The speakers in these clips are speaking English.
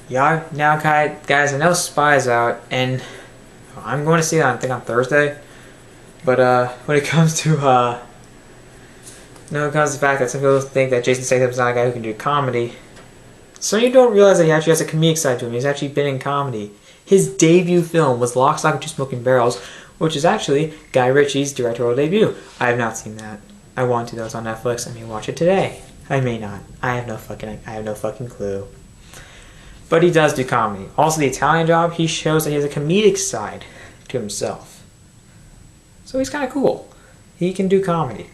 Yeah, now guys, I know Spy's out, and I'm going to see that I think on Thursday. But when it comes to when it comes to the fact that some people think that Jason Statham's not a guy who can do comedy, so you don't realize that he actually has a comedic side to him. He's actually been in comedy. His debut film was Lock, Stock, and Two Smoking Barrels, which is actually Guy Ritchie's directorial debut. I have not seen that. I want to, though. It's on Netflix. I may watch it today. I may not. I have no fucking clue. But he does do comedy. Also, The Italian Job, he shows that he has a comedic side to himself. So he's kind of cool. He can do comedy.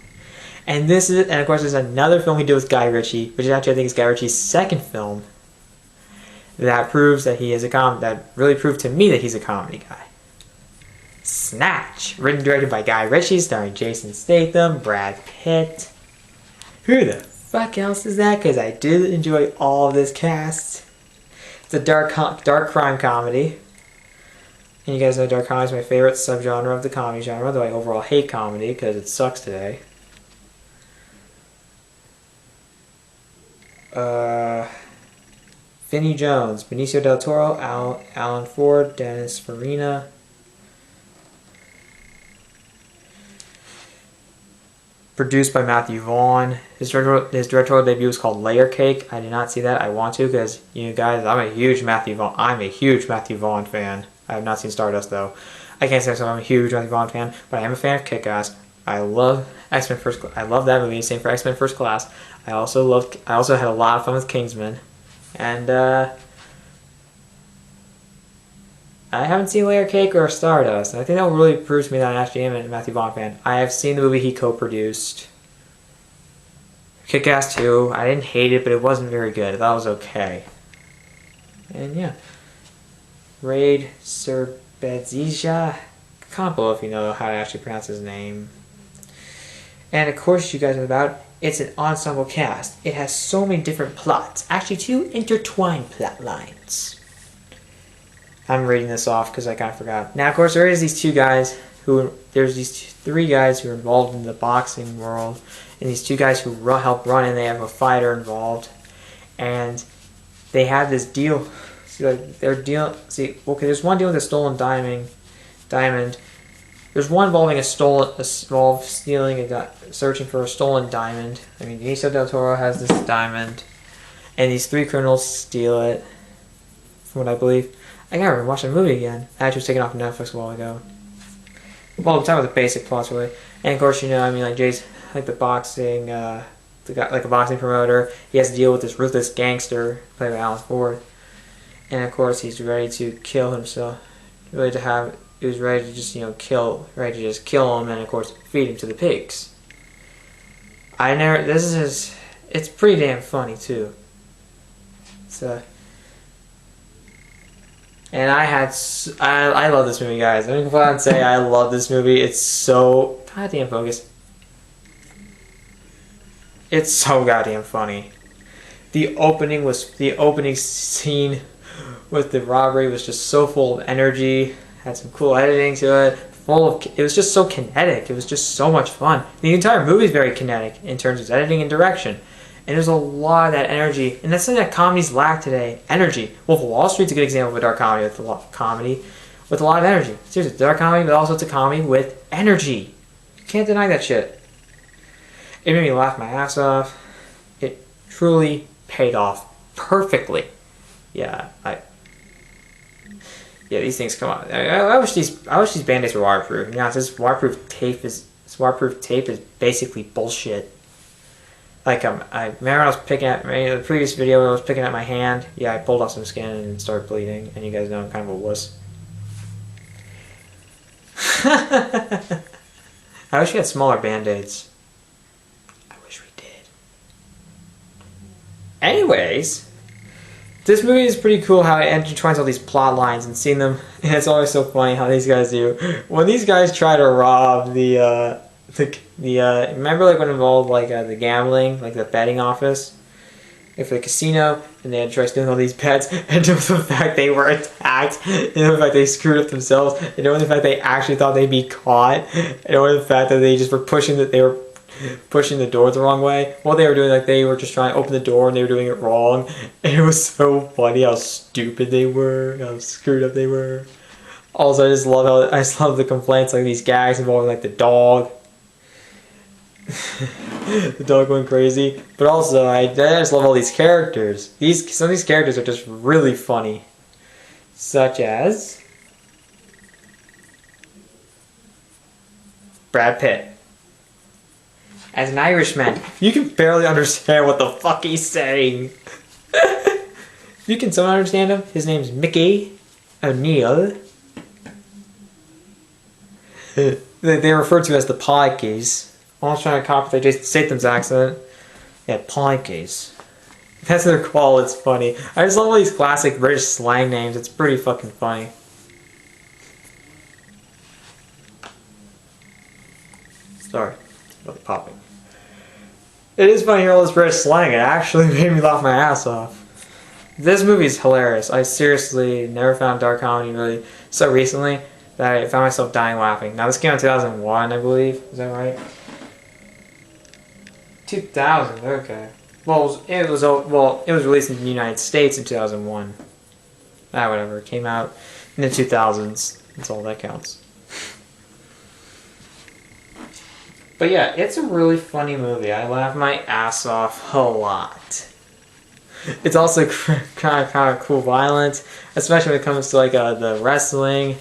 And of course, there's another film he did with Guy Ritchie, which is actually, I think, is Guy Ritchie's second film. That proves that he is that really proved to me that he's a comedy guy. Snatch, written and directed by Guy Ritchie, starring Jason Statham, Brad Pitt. Who the fuck else is that? Because I did enjoy all of this cast. It's a dark crime comedy. And you guys know dark comedy is my favorite subgenre of the comedy genre, though I overall hate comedy because it sucks today. Vinnie Jones, Benicio del Toro, Alan Ford, Dennis Farina. Produced by Matthew Vaughn. His directorial debut was called Layer Cake. I did not see that. I want to because, you guys, I'm a huge Matthew Vaughn fan. I have not seen Stardust, though. I can't say so. I'm a huge Matthew Vaughn fan, but I am a fan of Kick-Ass. I love X-Men First Class. I love that movie. Same for X-Men First Class. I also had a lot of fun with Kingsman. And I haven't seen Layer Cake or Stardust, and I think that really proves to me that I actually am a Matthew Vaughn fan. I have seen the movie he co-produced. Kick-Ass 2. I didn't hate it, but it wasn't very good. I thought it was okay. And yeah. Raid Serbedzija. Can't believe if you know how to actually pronounce his name. And of course, you guys know about it's an ensemble cast. It has so many different plots. Actually, 2 intertwined plot lines. I'm reading this off because I kind of forgot. Now, of course, there's these 3 guys who are involved in the boxing world, and these 2 guys who help run, and they have a fighter involved, and they have this deal. There's one deal with a stolen diamond. There's one involving searching for a stolen diamond. I mean, Benicio del Toro has this diamond, and these 3 criminals steal it, from what I believe. I gotta watch the movie again. I actually was taken off of Netflix a while ago. Well, we're talking about the basic plots, really. And of course, like Jason, like the boxing, the guy, like a boxing promoter, he has to deal with this ruthless gangster played by Alan Ford. And of course, he's ready to kill himself. He was ready to just kill him, and of course, feed him to the pigs. It's pretty damn funny too. And I love this movie, guys. I'm gonna go out and say I love this movie. It's so goddamn focused. It's so goddamn funny. The opening scene with the robbery was just so full of energy. Had some cool editing to it. It was just so kinetic. It was just so much fun. The entire movie is very kinetic in terms of editing and direction. And there's a lot of that energy. And that's something that comedies lack today. Energy. Wolf of Wall Street's a good example of a dark comedy with a lot of energy. Seriously, dark comedy, but also it's a comedy with energy. You can't deny that shit. It made me laugh my ass off. It truly paid off perfectly. Yeah, these things come on. I wish these Band-Aids were waterproof. Yeah, this waterproof tape is basically bullshit. Like I remember I was picking at the previous video when I was picking at my hand. Yeah, I pulled off some skin and started bleeding. And you guys know I'm kind of a wuss. I wish we had smaller Band-Aids. I wish we did. Anyways, this movie is pretty cool how it intertwines all these plot lines and seeing them. And it's always so funny how these guys do. When these guys try to rob remember like when involved like the gambling, like the betting office, if the casino, and they had tried stealing all these bets, and knowing the fact they were attacked, and knowing the fact they screwed up themselves, and knowing the fact they actually thought they'd be caught, and knowing the fact that they just were pushing that they were pushing the door the wrong way. What they were doing, like they were just trying to open the door and they were doing it wrong. And it was so funny how stupid they were, how screwed up they were. Also, I just love the complaints, like these gags involving like the dog. The dog going crazy. But also, I just love all these characters. Some of these characters are just really funny. Such as Brad Pitt. As an Irishman, you can barely understand what the fuck he's saying. You can somehow understand him. His name's Mickey O'Neill. They refer to as the Pikeys. I'm almost trying to copy Jason Statham's accent. Yeah, Pikeys. That's their call. It's funny. I just love all these classic British slang names. It's pretty fucking funny. Sorry about the popping. It is funny to hear all this British slang. It actually made me laugh my ass off. This movie is hilarious. I seriously never found dark comedy really so recently that I found myself dying laughing. Now this came out in 2001, I believe. Is that right? 2000. Okay. Well, it was released in the United States in 2001. Whatever. It came out in the 2000s. That's all that counts. But yeah, it's a really funny movie. I laugh my ass off a lot. It's also kind of cool violence, especially when it comes to like the wrestling,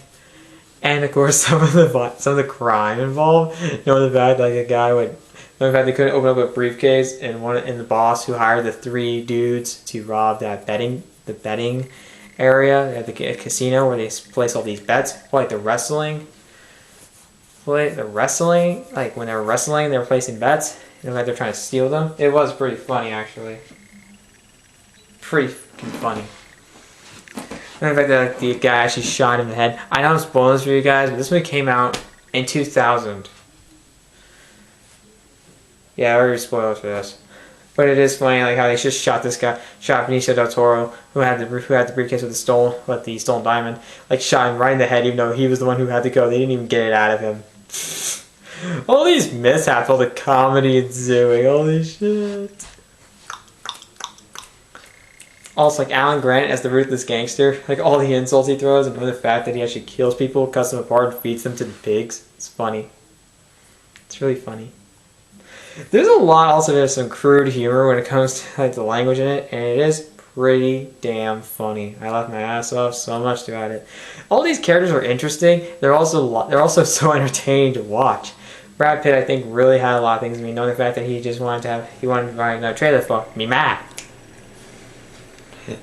and of course some of the crime involved. You know, the fact like a guy would. In fact, they couldn't open up a briefcase, and the boss who hired the 3 dudes to rob the betting area at the casino where they place all these bets, like the wrestling. Like when they were wrestling, they were placing bets, and like they're trying to steal them. It was pretty funny, actually. Pretty funny. And the fact that the guy actually shot him in the head. I know I'm spoiling this for you guys, but this movie came out in 2000. Yeah, I already spoiled for this. But it is funny, like how they just shot this guy, shot Benicio del Toro, who had the briefcase with the stolen diamond, like shot him right in the head, even though he was the one who had to go. They didn't even get it out of him. All these mishaps, all the comedy it's doing, holy shit. Also, like Alan Grant as the ruthless gangster, like all the insults he throws, and the fact that he actually kills people, cuts them apart, and feeds them to the pigs. It's funny. It's really funny. There's there's some crude humor when it comes to like the language in it, and it is pretty damn funny. I laughed my ass off so much throughout it. All these characters are interesting. They're also so entertaining to watch. Brad Pitt, I think, really had a lot of things. I mean, knowing the fact that he wanted to buy another trailer for me mad.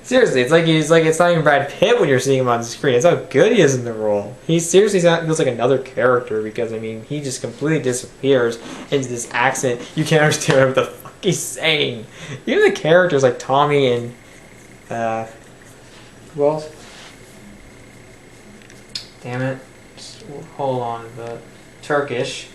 Seriously, it's not even Brad Pitt when you're seeing him on the screen. It's how good he is in the role. He seriously feels like another character because, I mean, he just completely disappears into this accent. You can't understand what the fuck he's saying. Even the characters like Tommy and, who else? Damn it. Just hold on. The Turkish.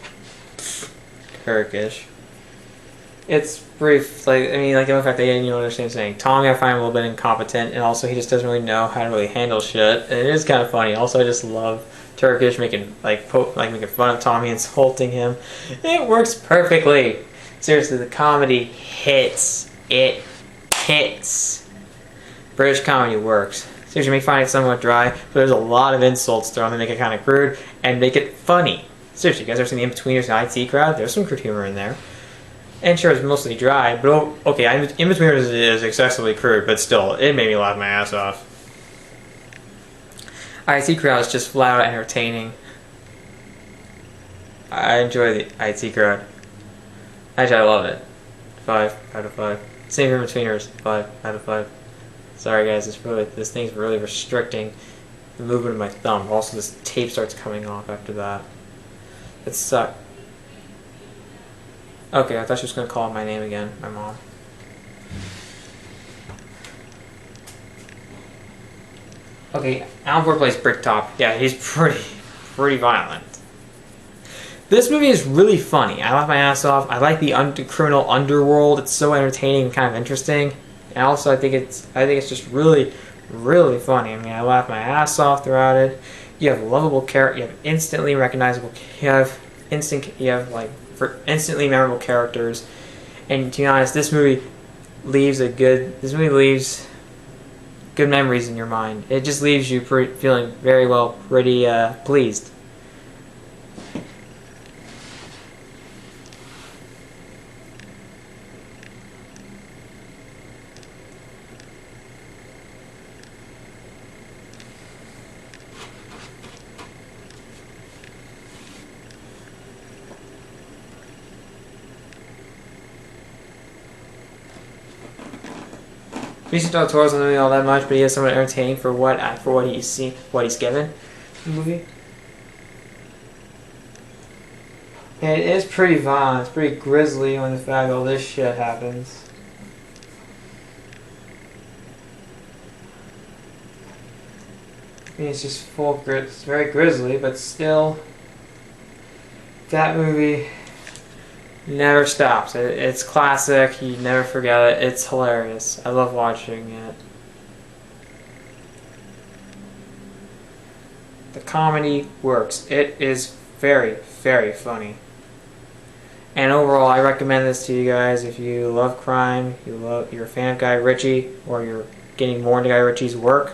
It's brief, like, I mean, like, in fact, they didn't even understand saying. Tommy, I find him a little bit incompetent, and also he just doesn't really know how to really handle shit, and it is kind of funny. Also, I just love Turkish making, making fun of Tommy, insulting him. It works perfectly. Seriously, the comedy hits. It hits. British comedy works. Seriously, you may find it somewhat dry, but there's a lot of insults thrown that make it kind of crude, and make it funny. Seriously, you guys ever seen the In-Betweeners and IT Crowd? There's some crude humor in there. And sure, it's mostly dry, but okay, In-Betweeners is excessively crude, but still, it made me laugh my ass off. IT Crowd is just flat out entertaining. I enjoy the IT Crowd. Actually, I love it. 5 out of 5. Same for In-Betweeners, 5 out of 5. Sorry guys, this thing's really restricting the movement of my thumb. Also, this tape starts coming off after that. It sucks. Okay, I thought she was going to call my name again, my mom. Okay, Alan Ford plays Bricktop. Yeah, he's pretty violent. This movie is really funny. I laugh my ass off. I like the criminal underworld. It's so entertaining and kind of interesting. And also, I think it's just really, really funny. I mean, I laugh my ass off throughout it. You have lovable characters. You have instantly recognizable. You have for instantly memorable characters. And to be honest, this movie leaves good memories in your mind. It just leaves you feeling pretty pleased. Benicio del Toro's not really all that much, but he is somewhat entertaining for what he's given in the movie. And it is pretty violent. It's pretty grisly when the fact all this shit happens. I mean, it's just full grit. It's very grisly, but still, that movie never stops. It's classic. You never forget it. It's hilarious. I love watching it. The comedy works. It is very, very funny. And overall, I recommend this to you guys if you love crime, you're a fan of Guy Ritchie, or you're getting more into Guy Ritchie's work.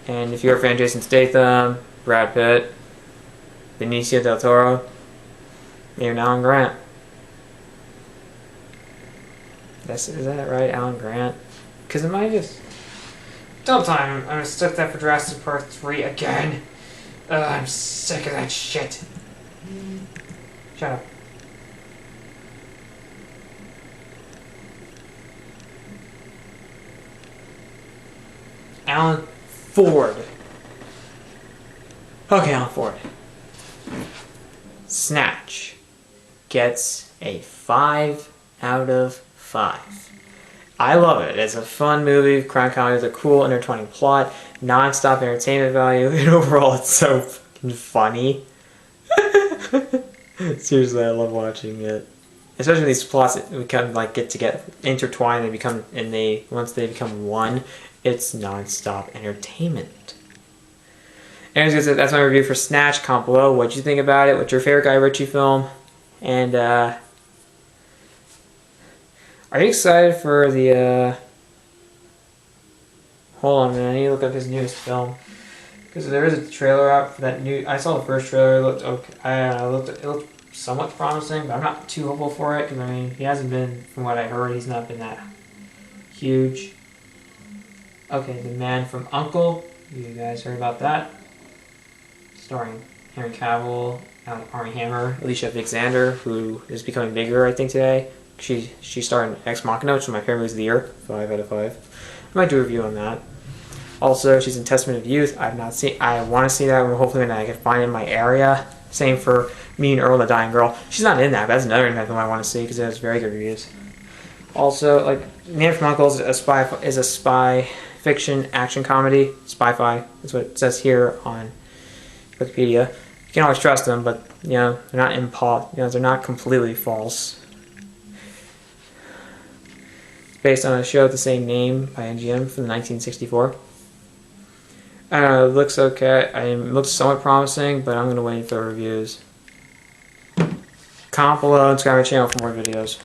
And if you're a fan of Jason Statham, Brad Pitt, Benicio del Toro, maybe Alan Grant. Is that right, Alan Grant? Because it might just... Don't time, I'm gonna stick that for Jurassic Park 3 again. I'm sick of that shit. Shut up. Alan Ford. Okay, Alan Ford. Snatch gets a 5 out of 5. I love it. It's a fun movie. Crime comedy with a cool, intertwining plot, non-stop entertainment value, and overall it's so fucking funny. Seriously, I love watching it. Especially when these plots get intertwined and once they become one, it's non-stop entertainment. Anyways, that's my review for Snatch. Comment below what you think about it. What's your favorite Guy Ritchie film? And are you excited for the hold on a minute, I need to look up his newest film. Because there is a trailer out for that new... I saw the first trailer, it looked okay. It looked somewhat promising, but I'm not too hopeful for it, because, I mean, he hasn't been, from what I heard, he's not been that huge. Okay, The Man from U.N.C.L.E. You guys heard about that? Starring Henry Cavill, Armie Hammer, Alicia Vikander, who is becoming bigger, I think, today. She starred in Ex Machina, which is my favorite movie of the year. 5 out of 5. I might do a review on that. Also, she's in Testament of Youth. I've not seen. I want to see that. Hopefully, when I can find it in my area. Same for Me and Earl, the Dying Girl. She's not in that, but that's another film I want to see because it has very good reviews. Also, Man from U.N.C.L.E. is a spy fiction action comedy. Spy-fi is what it says here on Wikipedia. You can't always trust them, but they're not they're not completely false. It's based on a show with the same name by MGM from 1964. I don't know, it looks okay. It looks somewhat promising, but I'm going to wait for the reviews. Comment below and subscribe to my channel for more videos.